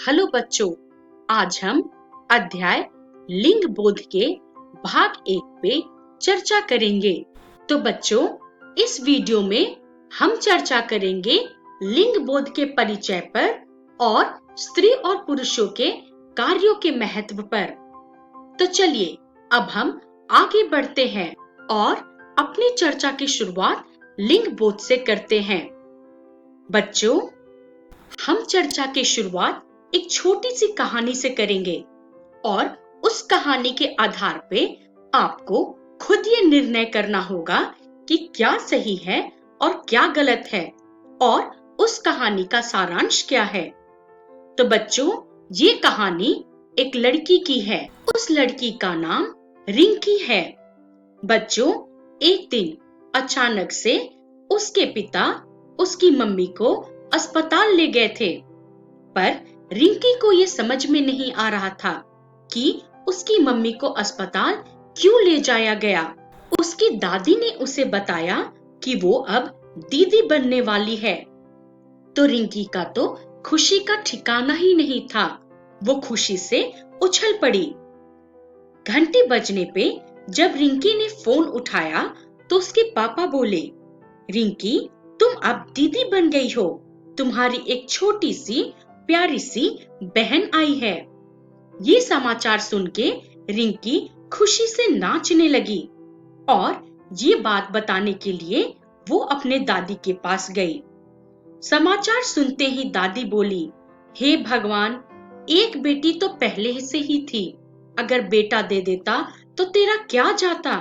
Hello बच्चों, आज हम अध्याय लिंग बोध के भाग 1 पे चर्चा करेंगे। तो बच्चों, इस वीडियो में हम चर्चा करेंगे लिंग बोध के परिचय पर और स्त्री और पुरुषों के कार्यों के महत्व पर। तो चलिए अब हम आगे बढ़ते हैं और अपनी चर्चा की शुरुआत लिंग बोध से करते हैं। बच्चों, हम चर्चा की शुरुआत एक छोटी सी कहानी से करेंगे और उस कहानी के आधार पे आपको खुद ये निर्णय करना होगा कि क्या सही है और क्या गलत है और उस कहानी का सारांश क्या है। तो बच्चों, ये कहानी एक लड़की की है। उस लड़की का नाम रिंकी है। बच्चों, एक दिन अचानक से उसके पिता उसकी मम्मी को अस्पताल ले गए थे, पर रिंकी को ये समझ में नहीं आ रहा था कि उसकी मम्मी को अस्पताल क्यों ले जाया गया। उसकी दादी ने उसे बताया कि वो अब दीदी बनने वाली है। तो रिंकी का तो खुशी का ठिकाना ही नहीं था। वो खुशी से उछल पड़ी। घंटी बजने पे जब रिंकी ने फोन उठाया तो उसके पापा बोले, रिंकी, तुम अब दीदी बन गई हो। तुम्हारी एक छोटी सी प्यारी सी बहन आई है। ये समाचार सुन के रिंकी खुशी से नाचने लगी और ये बात बताने के लिए वो अपने दादी के पास गई। समाचार सुनते ही दादी बोली, हे भगवान, एक बेटी तो पहले से ही थी। अगर बेटा दे देता तो तेरा क्या जाता।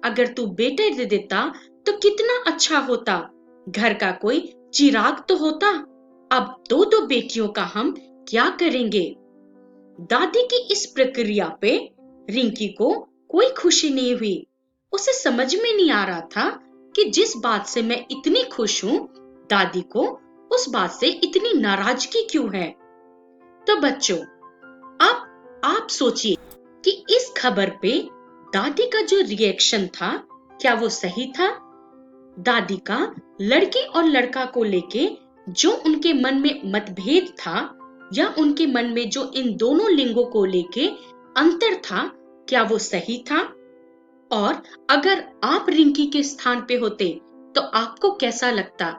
अगर तू बेटे दे देता तो कितना अच्छा होता। घर का कोई चिराग तो होता। अब दो बेटियों का हम क्या करेंगे। दादी की इस प्रक्रिया पे रिंकी को कोई खुशी नहीं हुई। उसे समझ में नहीं आ रहा था कि जिस बात से मैं इतनी खुश हूँ, दादी को उस बात से इतनी नाराजगी क्यों है। तो बच्चों, आप सोचिए कि इस खबर पे दादी का जो रिएक्शन था, क्या वो सही था। दादी का लड़की और लड़का को लेके जो उनके मन में मतभेद था या उनके मन में जो इन दोनों लिंगों को लेके अंतर था, क्या वो सही था। और अगर आप रिंकी के स्थान पे होते तो आपको कैसा लगता।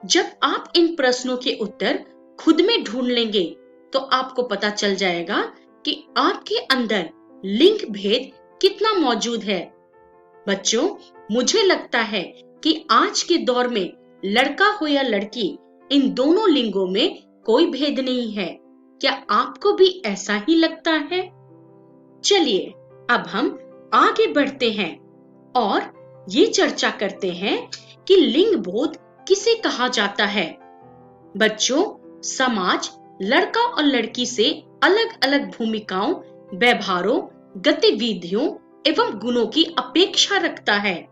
जब आप इन प्रश्नों के उत्तर खुद में ढूंढ लेंगे तो आपको पता चल जाएगा कि आपके अंदर लिंग भेद कितना मौजूद है। बच्चों, मुझे लगता है कि आज के दौर में लड़का हो या लड़की, इन दोनों लिंगों में कोई भेद नहीं है। क्या आपको भी ऐसा ही लगता है। चलिए अब हम आगे बढ़ते हैं और ये चर्चा करते हैं कि लिंग बोध किसे कहा जाता है। बच्चों, समाज लड़का और लड़की से अलग अलग भूमिकाओं, व्यवहारों, गतिविधियों एवं गुणों की अपेक्षा रखता है,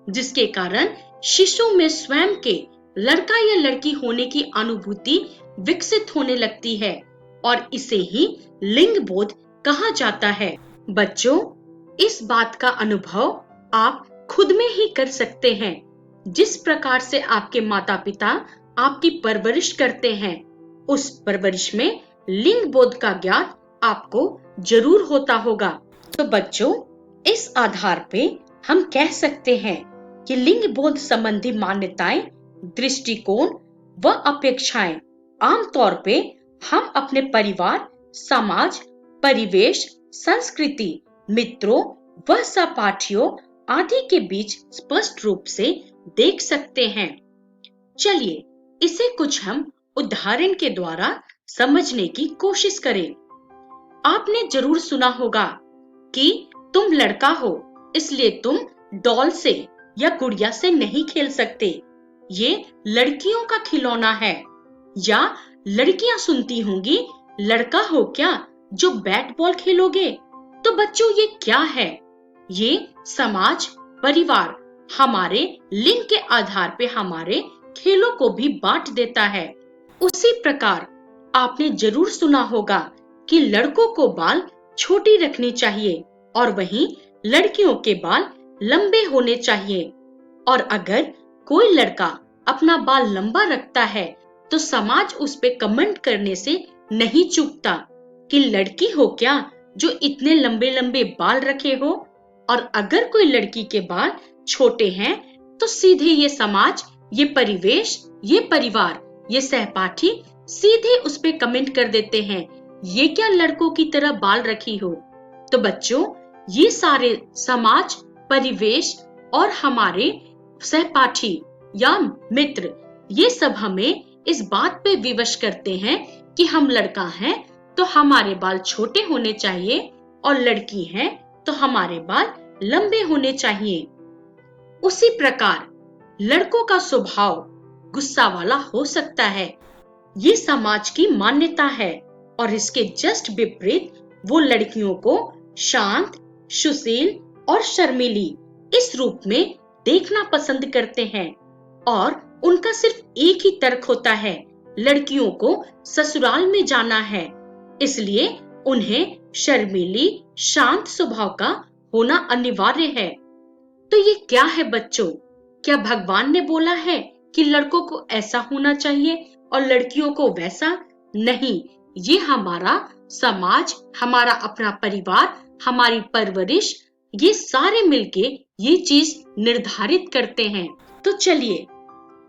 जिसके कारण शिशु में स्वयं के लड़का या लड़की होने की अनुभूति विकसित होने लगती है और इसे ही लिंग बोध कहा जाता है। बच्चों, इस बात का अनुभव आप खुद में ही कर सकते हैं। जिस प्रकार से आपके माता पिता आपकी परवरिश करते हैं, उस परवरिश में लिंग बोध का ज्ञान आपको जरूर होता होगा। तो बच्चों, इस आधार पे हम कह सकते हैं कि लिंग बोध संबंधी मान्यताएं, दृष्टिकोण व अपेक्षाएं आमतौर पे हम अपने परिवार, समाज, परिवेश, संस्कृति, मित्रों व सहपाठियों आदि के बीच स्पष्ट रूप से देख सकते हैं। चलिए इसे कुछ हम उदाहरण के द्वारा समझने की कोशिश करें। आपने जरूर सुना होगा कि तुम लड़का हो इसलिए तुम डॉल से या गुड़िया से नहीं खेल सकते, ये लड़कियों का खिलौना है। या लड़कियां सुनती होंगी, लड़का हो क्या जो बैट बॉल खेलोगे। तो बच्चों, ये क्या है। ये समाज, परिवार हमारे लिंग के आधार पे हमारे खेलों को भी बांट देता है। उसी प्रकार आपने जरूर सुना होगा कि लड़कों को बाल छोटी रखनी चाहिए और वहीं लड़कियों के बाल लंबे होने चाहिए। और अगर कोई लड़का अपना बाल लंबा रखता है तो समाज उस पे कमेंट करने से नहीं चूकता कि लड़की हो क्या जो इतने लंबे लंबे बाल रखे हो, और अगर कोई लड़की के बाल छोटे हैं तो सीधे ये समाज, ये परिवेश, ये परिवार, ये सहपाठी सीधे उस पे कमेंट कर देते हैं, ये क्या लड़कों की तरह बाल रखी हो। तो बच्चों, ये सारे समाज, परिवेश और हमारे सहपाठी या मित्र, ये सब हमें इस बात पे विवश करते हैं कि हम लड़का हैं तो हमारे बाल छोटे होने चाहिए और लड़की हैं तो हमारे बाल लंबे होने चाहिए। उसी प्रकार लड़कों का स्वभाव गुस्सा वाला हो सकता है, ये समाज की मान्यता है, और इसके जस्ट विपरीत वो लड़कियों को शांत, सुशील और शर्मीली इस रूप में देखना पसंद करते हैं। और उनका सिर्फ एक ही तर्क होता है, लड़कियों को ससुराल में जाना है, इसलिए उन्हें शर्मीली, शांत स्वभाव का होना अनिवार्य है। तो ये क्या है बच्चों? क्या भगवान ने बोला है कि लड़कों को ऐसा होना चाहिए और लड़कियों को वैसा? नहीं, ये हमारा समाज, हमारा अपना परिवार, हमारी परवरिश, ये सारे मिलके ये चीज निर्धारित करते हैं। तो चलिए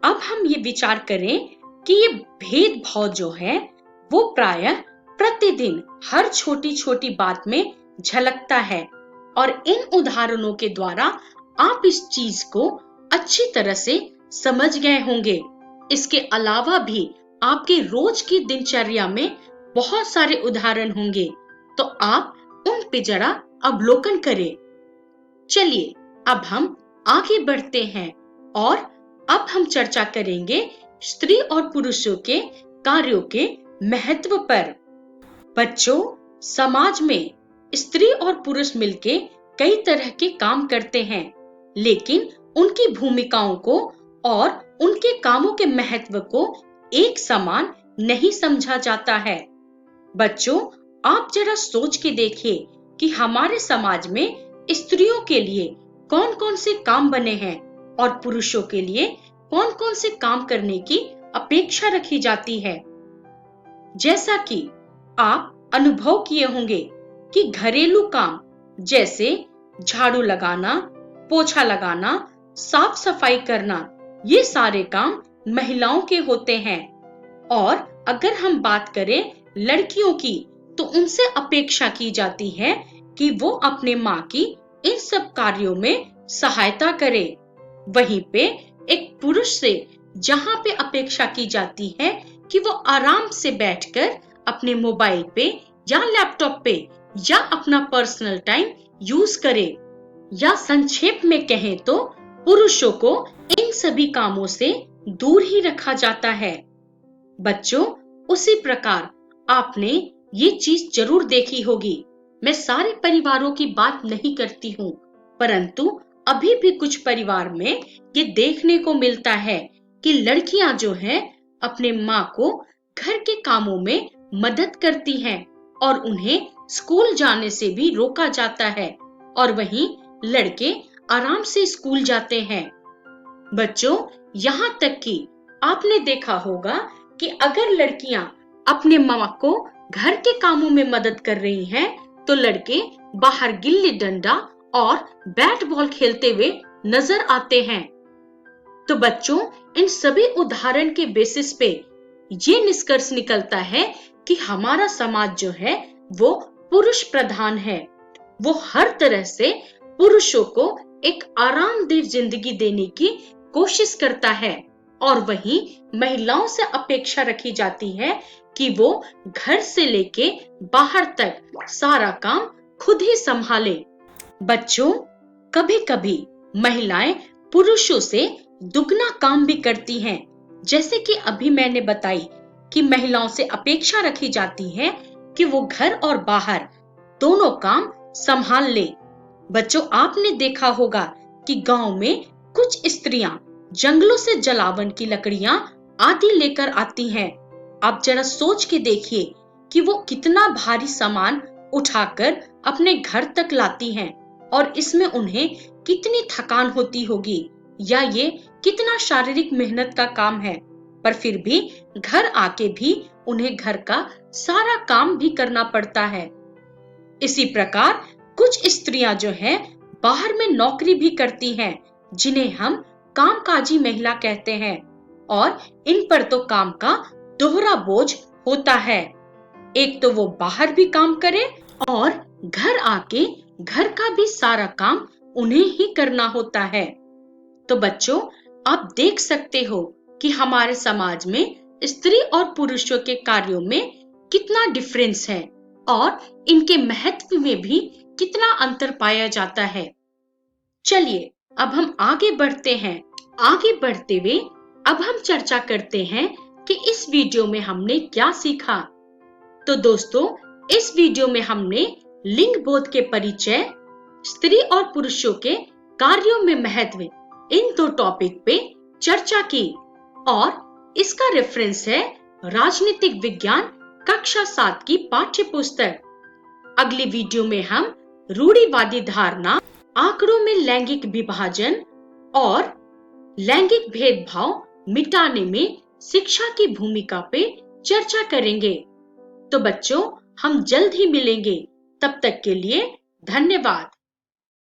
अब हम ये विचार करें कि ये भेदभाव जो है वो प्रायः प्रतिदिन हर छोटी छोटी बात में झलकता है, और इन उदाहरणों के द्वारा आप इस चीज को अच्छी तरह से समझ गए होंगे। इसके अलावा भी आपके रोज की दिनचर्या में बहुत सारे उदाहरण होंगे, तो आप उन पे जरा अवलोकन करें। चलिए अब हम आगे बढ़ते हैं और अब हम चर्चा करेंगे स्त्री और पुरुषों के कार्यों के महत्व पर। बच्चों, समाज में स्त्री और पुरुष मिलके कई तरह के काम करते हैं, लेकिन उनकी भूमिकाओं को और उनके कामों के महत्व को एक समान नहीं समझा जाता है। बच्चों, आप जरा सोच के देखिए कि हमारे समाज में स्त्रियों के लिए कौन कौन से काम बने हैं और पुरुषों के लिए कौन कौन से काम करने की अपेक्षा रखी जाती है। जैसा कि आप अनुभव किए होंगे कि घरेलू काम जैसे झाड़ू लगाना, पोछा लगाना, साफ सफाई करना, ये सारे काम महिलाओं के होते हैं। और अगर हम बात करें लड़कियों की, तो उनसे अपेक्षा की जाती है कि वो अपने माँ की इन सब कार्यों में सहायता करे। वहीं पे एक पुरुष से जहाँ पे अपेक्षा की जाती है कि वो आराम से बैठकर अपने मोबाइल पे या लैपटॉप पे या अपना पर्सनल टाइम यूज करे, या संक्षेप में कहें तो पुरुषों को इन सभी कामों से दूर ही रखा जाता है। बच्चों, उसी प्रकार आपने ये चीज जरूर देखी होगी। मैं सारे परिवारों की बात नहीं करती हूँ, परंतु अभी भी कुछ परिवार में ये देखने को मिलता है कि लड़कियां जो हैं अपने माँ को घर के कामों में मदद करती हैं और उन्हें स्कूल जाने से भी रोका जाता है, और वहीं लड़के आराम से स्कूल जाते हैं। बच्चों, यहाँ तक कि आपने देखा होगा कि अगर लड़कियां अपने माँ को घर के कामों में मदद कर रही हैं, तो लड़के बाहर गिल्ली डंडा और बैट बॉल खेलते हुए नजर आते हैं। तो बच्चों, इन सभी उदाहरण के बेसिस पे ये निष्कर्ष निकलता है कि हमारा समाज जो है वो पुरुष प्रधान है। वो हर तरह से पुरुषों को एक आरामदेह जिंदगी देने की कोशिश करता है, और वहीं महिलाओं से अपेक्षा रखी जाती है कि वो घर से लेके बाहर तक सारा काम खुद ही संभाले। बच्चों, कभी कभी महिलाएं पुरुषों से दुगना काम भी करती हैं, जैसे कि अभी मैंने बताई कि महिलाओं से अपेक्षा रखी जाती है कि वो घर और बाहर दोनों काम संभाल ले। बच्चों, आपने देखा होगा कि गांव में कुछ स्त्रियां जंगलों से जलावन की लकड़ियां आदि लेकर आती हैं। आप जरा सोच के देखिए कि वो कितना भारी सामान उठाकर अपने घर तक लाती हैं, और इसमें उन्हें कितनी थकान होती होगी, या ये कितना शारीरिक मेहनत का काम है। पर फिर भी घर आके भी उन्हें घर का सारा काम भी करना पड़ता है। इसी प्रकार कुछ स्त्रियां जो हैं बाहर में नौकरी भी करती हैं, जिन्हें हम कामकाजी महिला कहते हैं, और इन पर तो काम का दोहरा बोझ होता है। एक तो वो बाहर भी काम करे और घर आके घर का भी सारा काम उन्हें ही करना होता है। तो बच्चों, आप देख सकते हो कि हमारे समाज में स्त्री और पुरुषों के कार्यों में कितना डिफरेंस है और इनके महत्व में भी कितना अंतर पाया जाता है। चलिए अब हम आगे बढ़ते हैं। आगे बढ़ते हुए अब हम चर्चा करते हैं कि इस वीडियो में हमने क्या सीखा। तो दोस्तों, इस वीडियो में हमने लिंग बोध के परिचय, स्त्री और पुरुषों के कार्यों में महत्व, इन दो टॉपिक पे चर्चा की और इसका रेफरेंस है राजनीतिक विज्ञान कक्षा 7 की पाठ्य पुस्तक। अगली वीडियो में हम रूढ़िवादी धारणा, आंकड़ों में लैंगिक विभाजन और लैंगिक भेदभाव मिटाने में शिक्षा की भूमिका पे चर्चा करेंगे। तो बच्चों, हम जल्द ही मिलेंगे। तब तक के लिए धन्यवाद।